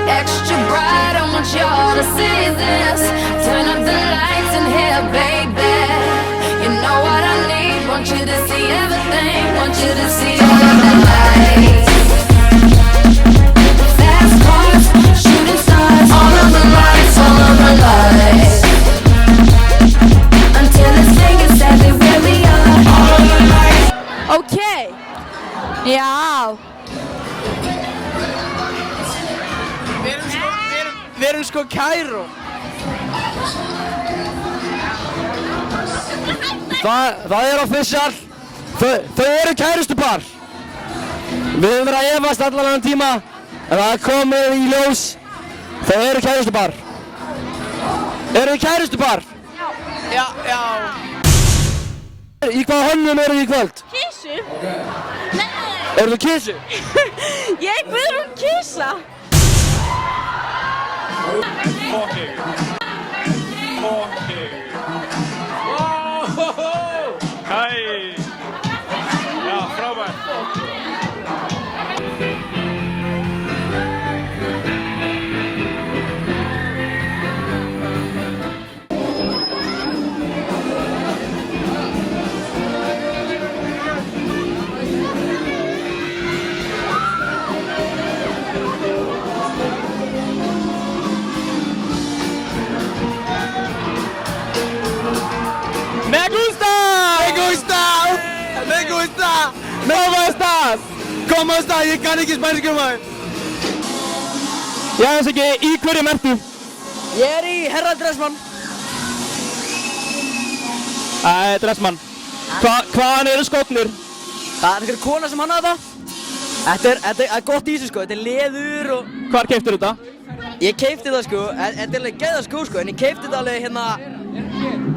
Extra bright, I want y'all to see this. Turn up the lights in here, baby. You know what I need. Want you to see everything. Want you to see all of the lights. Fast cars, shooting stars. All of the lights, all of the lights. Until it's thing is exactly where we are. All of the lights. Okay. Já. Við erum sko Kaíró. Það er official. Þau eru kærustupar. Við höfum verið að efast allan annan tíma, en það er komið í ljós. Þau eru kærustupar. Eru þið kærustupar? Já. Já. Í hvaða hönnum eru þið í kvöld? Kísu? Nei. Eru þið kísu? Ég Guðrún Kísa. Fucking. Wow! Hei! Já, frábært. Me gusta! Me gusta! Me gusta! ¿Cómo estás? ¿Cómo estás? Ég kann ekki spænsku maður. Ég aðeins ekki, í hverju ertu? Ég er í Herra Dressmann. Dressmann. Hvaðan eru skóknir? Það er einhver kona sem hannaði þetta. Þetta er gott í þessu sko, þetta er leður og... Hvar keiftir þetta? Ég keifti það sko, þetta er alveg geða skó sko, en ég keifti þetta alveg hérna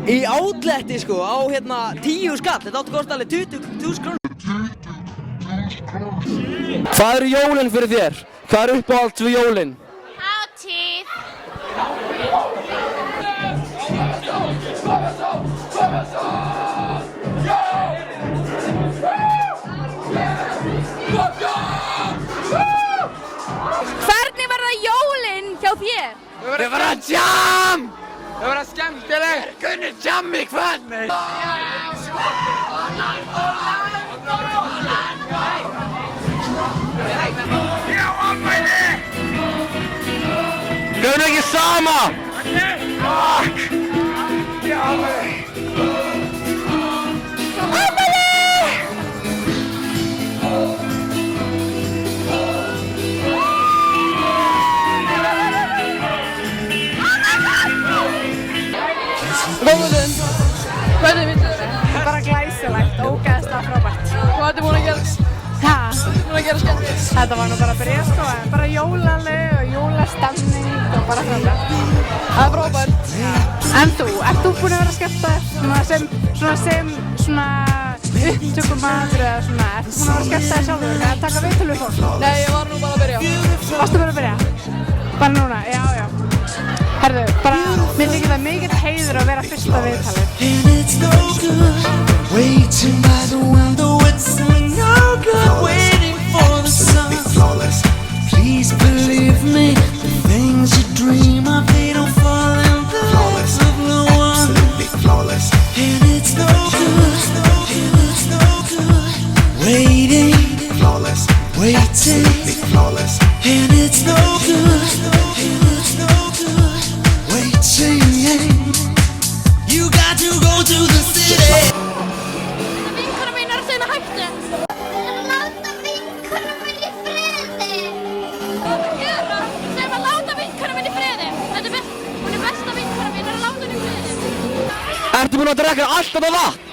í outletti sko, á hérna 10 skall, þetta átti að kosta alveg 20.000 krónur. Hvað eru jólin fyrir þér? Hvað er uppáhalds við jólin? Hátíð. Hvernig verða jólin hjá þér? Þau verða jam! Þau verða skemmtileg! Þau kunni jam í kvöld! Ég á afmæli! Við erum ekki sama! Fuck! Ég á afmæli! Góðun. Hvernig finnst þér? Bara glæsilegt, ógeðslega frábært. Hvað ertu búin að gera? Hæ? Búin að gera skemmtilegt? Þetta var nú bara að byrja sko, bara jólaleg og jólastemning og bara frábært. Það er frábært. En þú, ert þú búin að vera að skemmta þér? Svona upptökumadur eða svona, ertu búin að vera að skemmta þér sjálfur? Eða taka viðtöl við fólk? Nei, ég var nú bara að byrja. Varstu bara að byrja? Bara núna? Já, já. Herðu, bara, mér þykir það mikill heiður að vera fyrsta viðtalið. And it's no good, waiting by the window, it's no good, waiting for the sun. Please believe me, the things you dream of, they don't fall in the hands of no one. And it's no good, and it's no good, waiting, waiting, and it's no good, and it's no good, waiting. You got to go to the city. Vinkona mín er að segja hættu. Láta vinkona mín í friði. Gera, segja að láta vinkona mín í friði. Hún er besta vinkona mín, er að láta henni í friði. Ertu búin að drekka allt þetta vatn?